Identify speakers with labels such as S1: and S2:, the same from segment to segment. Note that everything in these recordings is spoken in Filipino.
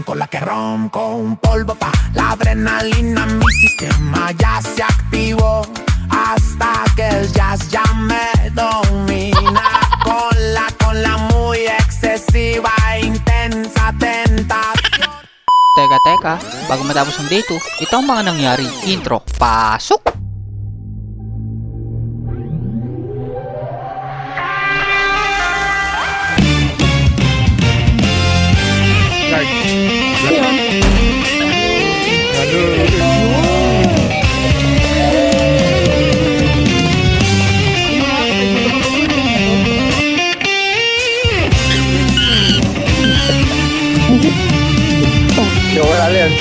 S1: con la que ronco, un polvo pa' la adrenalina, mi sistema ya se activó, hasta que el jazz ya me domina, con la muy excesiva e intensa tentación.
S2: Teka, bago matapos ang dito, ito ang mga nangyari. Intro, pasok!
S3: Wala yan.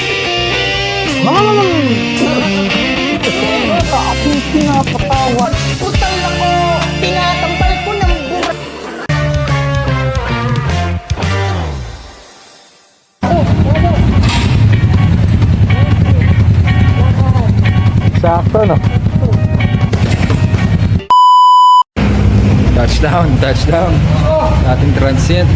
S4: Aking pinapatawa. Putang na ko! Tinatampal ko ng bura.
S3: Sakto, no? Touchdown. Ating transient.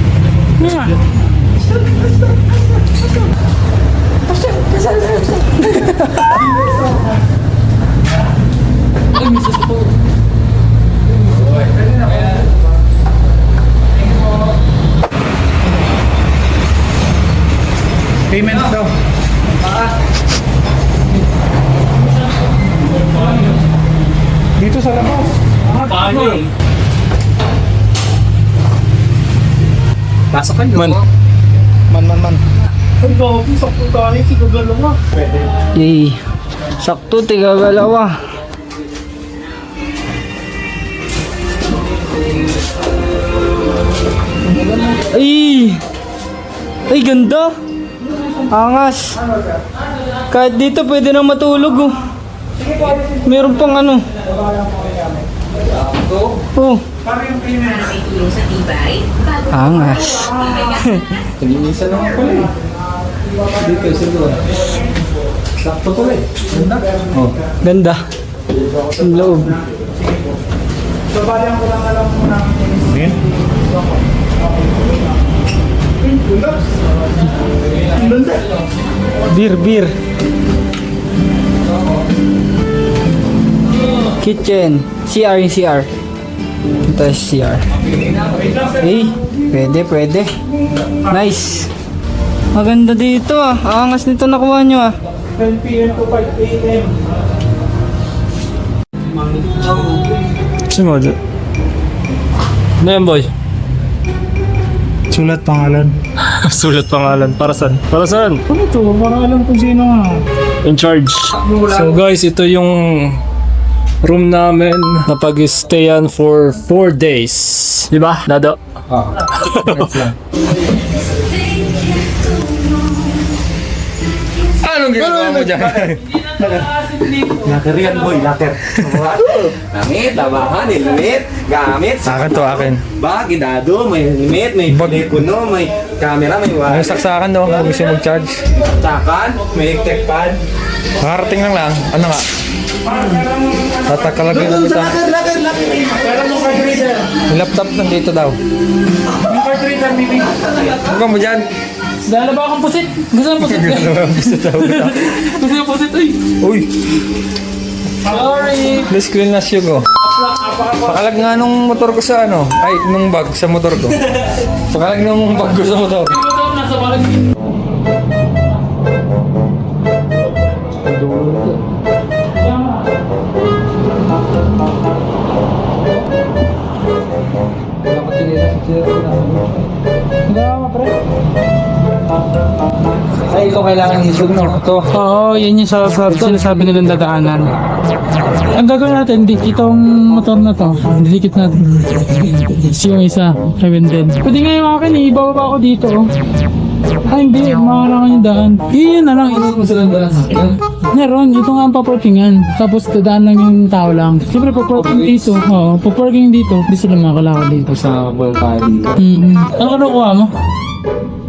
S3: Payment daw. Dito sa labas.
S5: Pasok ka nyo.
S3: Man.
S5: Ang gabi, sakto tayo, sigagalo nga.
S3: Yay. Sakto, tigagalawa. Ay, ganda. Angas. Kahit dito pwede na matulog, oh. Meron pang ano. Oh. Angas.
S5: Tininisan naman pala eh. Dito, siguro. Sakto pala eh. Ganda.
S3: Oh, ganda. Ang loob.
S5: So, balihan ko lang alam mo na. Min?
S3: Beer. Kitchen. CR. Ito is CR. Pwede. Nice. Maganda dito ah. Angas nito nakuha nyo ah.
S5: 10 p.m. to 5 a.m.
S3: Sumod.
S6: Ano yan, boy?
S5: Sulat pangalan.
S6: Sulat pangalan. Para saan? Para saan?
S5: Ano to? Para alam kung sino nga.
S6: In charge. So guys, ito yung room namin na pag-stayan for 4 days. Diba, Dado?
S3: Anong ginagawa mo dyan?
S5: Laker yan, boy. Laker. Gamit, labahan, limit, gamit.
S3: Akin to, akin.
S5: Bag, ginado, may limit, may telepono, may camera, may
S3: May
S5: wire.
S3: saksakan daw kung gusto mag-charge.
S5: Takan, may electric pad.
S3: Makarating lang. Ano nga? Tatakalagay na kita.
S5: Laker. Pero mo card reader.
S3: Yung laptop nandito daw.
S5: Yung card reader, baby.
S3: Huwag mo dyan.
S6: Dala ba akong pusit? Gusto ng pusit?
S3: Gusto daw kita.
S6: Gusto ng pusit?
S3: Uy!
S6: Sorry!
S3: Please clean na siya ko. Pakalag nga nung motor ko sa ano. Ay, nung bag sa motor ko. Pakalag nung bag ko sa motor.
S6: Nasa balag.
S3: Ay, ito kailangan isog no? Ito.
S6: Oo, yan yung sinasabi nilang dadaanan. Ang gagawin natin, itong motor na to, didikit natin. Yung isa, Kevin din. Pwede nga yung akin, ibababa ko dito. Ay, hindi, makarangan yung daan. Yun na lang. Meron, ito nga ang paparkingan. Tapos dadaan lang yung tao lang. Siyempre, paparking dito. Oo, paparking dito. Hindi sila makakalakad dito.
S3: Sa Bulgari.
S6: Ano kinukuha mo?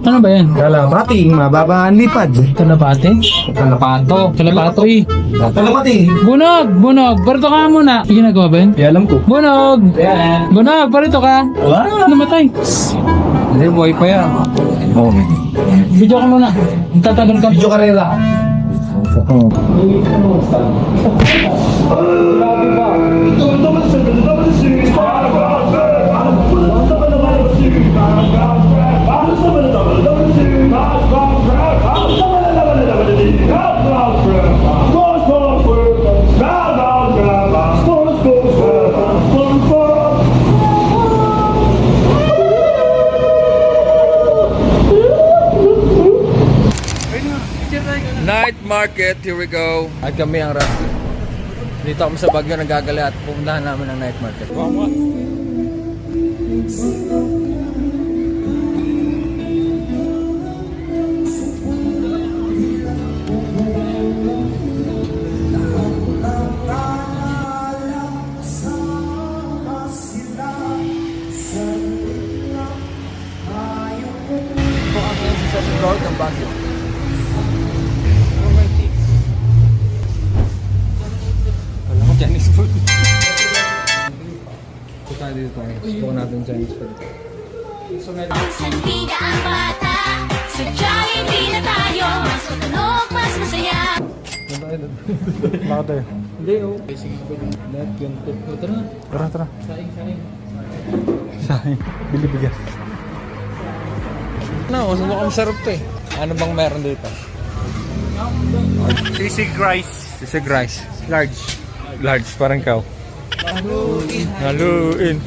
S6: Ano ba yan?
S5: Kalapati, mababa ang lipad.
S6: Kalapate?
S3: Kalapato.
S6: Kalapato eh.
S5: Kalapati.
S6: Bunog! Parito ka muna. Ginagawa ba yun?
S5: Alam ko.
S6: Bunog! Bunog! Parito ka!
S5: Wala.
S6: Namatay.
S5: Hindi, buhay pa yan. Oo.
S6: Video ka muna. Tatanong ka.
S5: Video karera.
S7: Night market, here we go. At kami ang Rusty. Dito kami sa Baguio nagagali at pupuntahan namin ang night market. Ito kami sa second floor ng Baguio. Chinese food. Ito tayo dito. Gusto natin Chinese food.
S8: Salida ang bata, sadyang hindi na tayo mas matunog, mas masaya.
S6: Bakit tayo?
S7: Hindi, oh. Basic food. Net, yun. Tara na.
S6: Tara.
S7: Saing.
S6: Sahin. Bili-bigas.
S7: No, mukhang sarap to eh. Ano bang meron dito?
S6: Sisig rice.
S7: Sisig rice. Large.
S6: Large, parang cow. Haluin.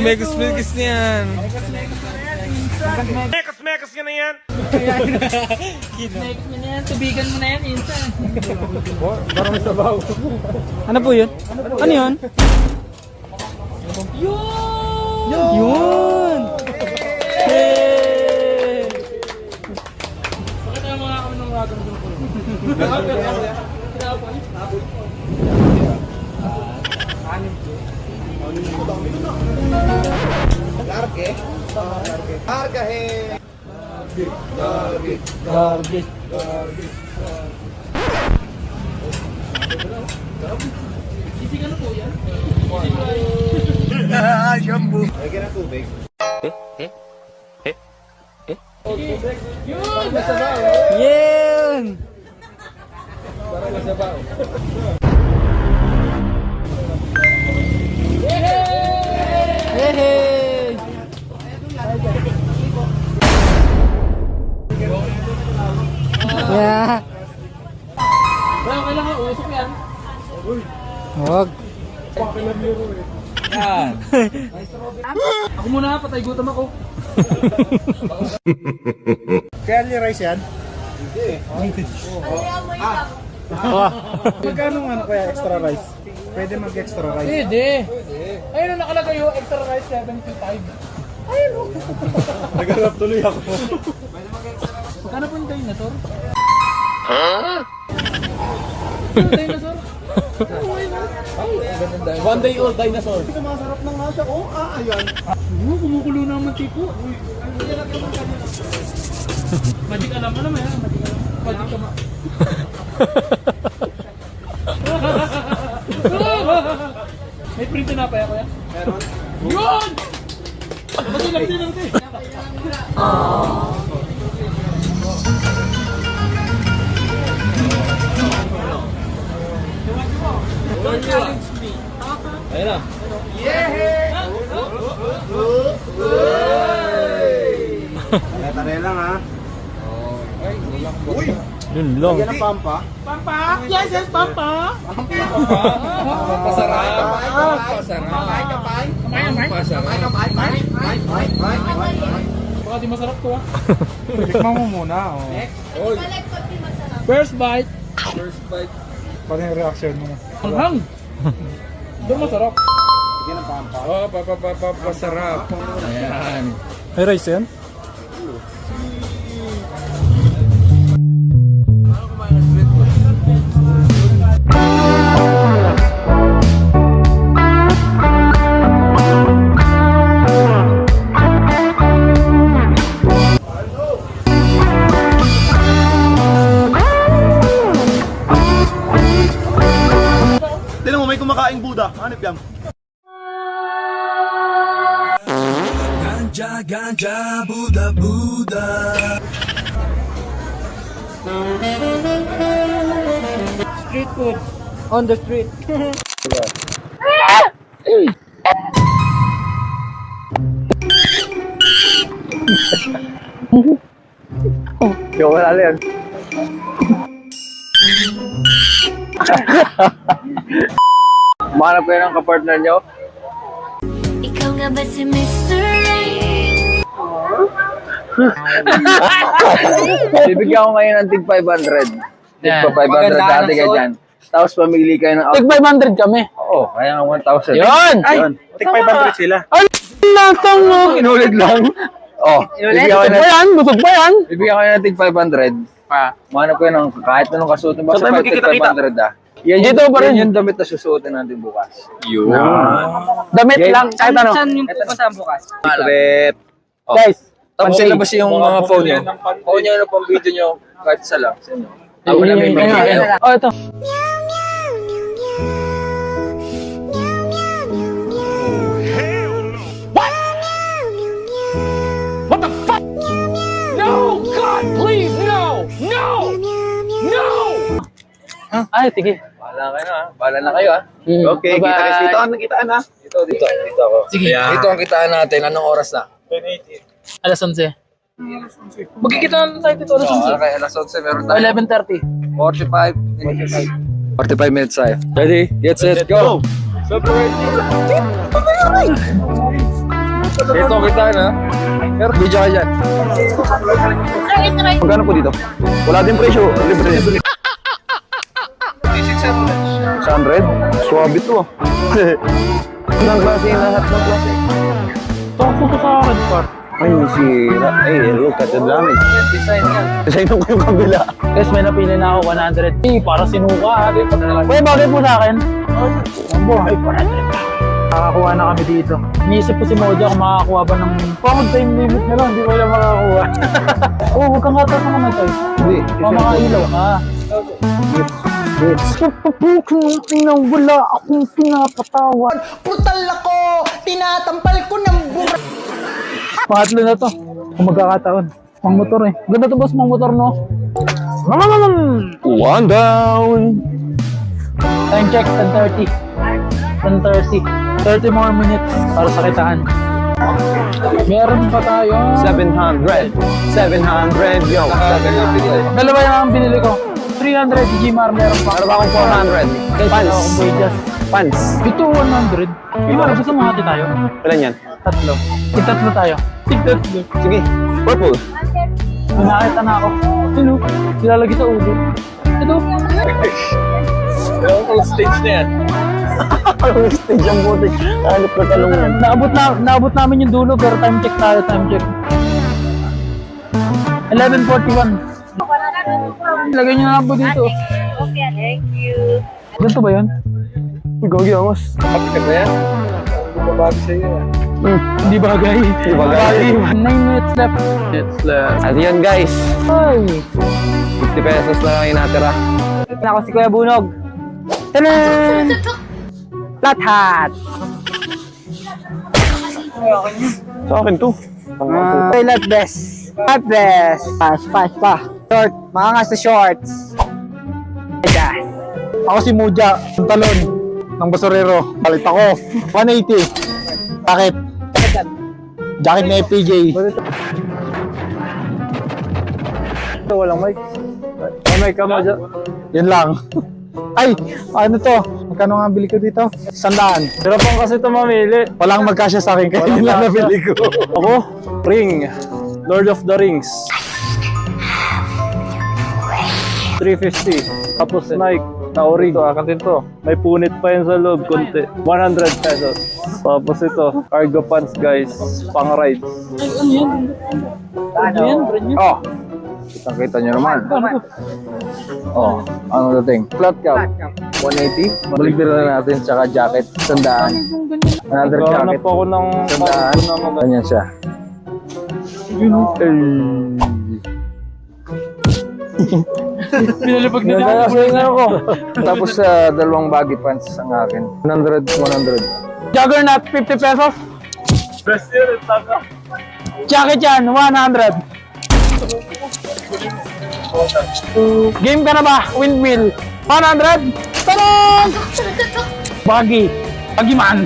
S7: Megas niyan.
S6: Parang may sabaw.
S3: Ano po yun? Ano yun? Yun! Yay!
S6: Garbage.
S3: Yun! Yehey! Yeah.
S6: Wala, kailangan usok yan.
S3: Huwag.
S6: Ako muna, patay gutom ako.
S9: Kaya ni rice yan? Magkano nga kaya extra rice? Pwede mag-extra rice.
S6: Hindi. Ayun ang nakalagay yung extra rice 75. Ayun o.
S9: Nagharap tuloy ako.
S6: Magkano po yung dinosaur? Dinosaur?
S7: One day old dinosaur.
S9: Masarap na nga siya. Oh, ayan.
S6: Kumukulo na naman tipo. Magic alam mo naman yan. Magic ka ma. May print na pa yan kuya? Meron. Yun! Lang.
S7: Ayun na.
S9: Tare lang ha. Uy!
S6: Yun lang.
S9: Yan ang pampa.
S6: Pampa? Yes, Pampa!
S7: Pasarap.
S6: Baka di masarap to ah.
S9: Tikman mo muna. Oh.
S6: First bite.
S9: Paano yung reaction mo?
S6: Hanghang. Doon masarap.
S9: Yan ang pampa.
S7: Oh, pasarap. Ayan.
S6: May rice yan?
S9: Tinan mo, may kumakaing Buddha. Hanip yan.
S3: Street food. On the street.
S5: Yo, wala yan. Mahanap kayo ng kapartner nyo?
S8: Ikaw nga ba si Mr. Rain?
S5: Bibigyan ko ngayon ng tig 500. Tig pa 500 dati kayo dyan. Tapos pamili kayo ng
S6: Tig 500 kami.
S5: Oo, kaya nga 1,000.
S6: Yun!
S9: Ay, tig 500 sila.
S6: Natang mo!
S5: Inulit lang. Oh,
S6: Busog ba yan? Busog ba yan?
S5: bibigyan kayo ng tig 500. Mahanap kayo ng kahit anong kasuotin. Basta
S9: tayo
S5: tig
S9: magkikita-kita.
S5: 500 ah. Yan
S6: Dito pa rin.
S5: Yan yung damit na susuotin natin bukas. Yun.
S6: Damit lang, kahit ano.
S3: Saan yung pupuntahan bukas?
S5: Secret. Oh.
S6: Guys,
S5: Tapos
S6: pansin.
S5: ilabas yung mga phone nyo. Phone nyo na pang video nyo. Kahit isa lang. Sa inyo. Ako na may video.
S6: Oh, ito. Ay, sige.
S5: Bahala kayo na. Bahala na kayo ah.
S9: Okay, kita guys dito. Anong kitaan na?
S5: Dito ako.
S6: Sige.
S5: Dito ang kitaan natin. Anong oras na?
S9: 10:80.
S6: Alas 11. Magkikita na tayo dito alas
S5: Oh, kaya alas 11 meron tayo.
S6: 11:30.
S5: 45 minutes. 45 minutes tayo. Ready? Get set, go! Ito kita na. Pero video ka dyan. Magkano po dito? Wala din presyo. Libre. 600? Suwabe to ah. Anong klase yung lahat ng klase?
S6: Takot ko sa red part.
S5: Ay, sira. Ay, look at the damage.
S6: Design yan.
S5: Design ko yung kabila.
S6: Guys, may napili na ako 100. Para sinuka. Kuya, bagay po sa akin. Ang buhay, 400. Nakakakuha na kami dito. Iniisip ko si Moja kung makakakuha ba ng pangod time limit na lang. Hindi ko lang makakakuha. Oh, huwag kang hatas naman tayo.
S5: Hindi.
S6: Pamakailaw ka. Nang wala akong pinapatawan.
S4: Brutal ako! Tinatampal ko ng bura!
S6: Pangatlo na to. Kung magkakataon. Pang motor eh. Ganda to boss, pang motor no?
S5: One down.
S6: Time check, 10:30. 10:30. 30 more minutes para sa kitaan. Meron pa tayo.
S5: 700. 700, yo. 700.
S6: Dalawa yung ang binili ko. 300 Gmar meron pa.
S5: Ano ba akong 400?
S6: Guys,
S5: Pants.
S6: akong Boyjas.
S5: Pants.
S6: Ito 100. Gmar, gusto mo hati tayo?
S5: Ilan yan?
S6: Tatlo. Itatlo tayo. Tigtatlo.
S5: Sige. Purple.
S6: Nakakita na ako. Sino? Silalagi sa ulo. Ito.
S5: Yung stage na yan. Ang stage ang buti. Hanip na talong yan.
S6: Naabot namin yung dulo pero time check tayo, time check. 11:41. Lagay niyo na po dito.
S8: Okay, thank you.
S6: Ganito ba yan?
S5: Gagi amos. Kapit ba yan? Babagi sa'yo yan.
S6: Hindi bagay. Hindi
S5: bagay.
S6: 9 minutes left. Minutes left.
S5: At yan guys.
S6: Ay!
S5: 50 pesos na lang yung natira.
S3: Ako si Kuya Bunog. Tanan! Lahat!
S5: Sa akin to.
S3: Toilet best. At best. Pass pa. Short. Mga nga sa shorts. Yes.
S9: Ako si Muja, ang talon ng basurero. Palit ako. 180. Bakit? Jacket na FPJ.
S6: Walang mic. May mic ka mo dyan.
S9: Yan lang. Ay, ano to? Magkano nga bili ko dito? 100.
S6: Pero pang kasi ito mamili.
S9: Walang magkasya sa akin kaya yun lang nabili ko.
S6: Ako? Ring. Lord of the Rings. 350. Tapos Nike. Naori. Ito, akin din to. May punit pa yan sa loob. Kunti. 100 pesos. Tapos ito. Cargo pants guys. Pang ride. Ay, ano yan? Ano yan? Brand new?
S5: Oh. Kita nyo naman. Oh, ano dating? Flat cap. 180. Balik na natin. Tsaka jacket. 100. Another jacket.
S6: Nagkahanap ako ng
S5: 100. Ganyan siya.
S6: Pinalipag na
S5: ako. Tapos dalawang baggy pants ang akin. 100.
S6: Juggernaut, 50 pesos. Best year, taga.
S9: Jacket yan, 100. Game ka na ba? Windmill. 100. Tarong! Baggy. Baggy man.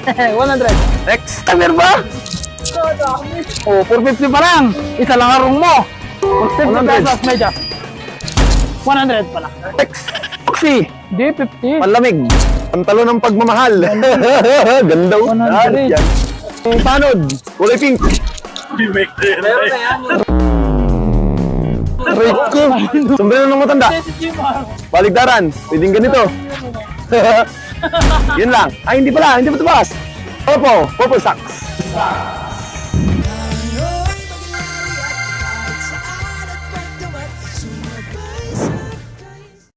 S9: 100. Next. Timer ba? Oh, 450 pa lang. Isa lang arong mo. 50 pesos, medya. 100 pala. Next. Oxy. Di, 50. Panlamig. Pantalon ng pagmamahal. Ganda. 100. Panod. Kulay pink. Rico. Sombrero ng matanda. Baligtaran. Pwedeng ganito. Yun lang. Ay, hindi pala. Hindi pa tabas. Purple. Purple socks.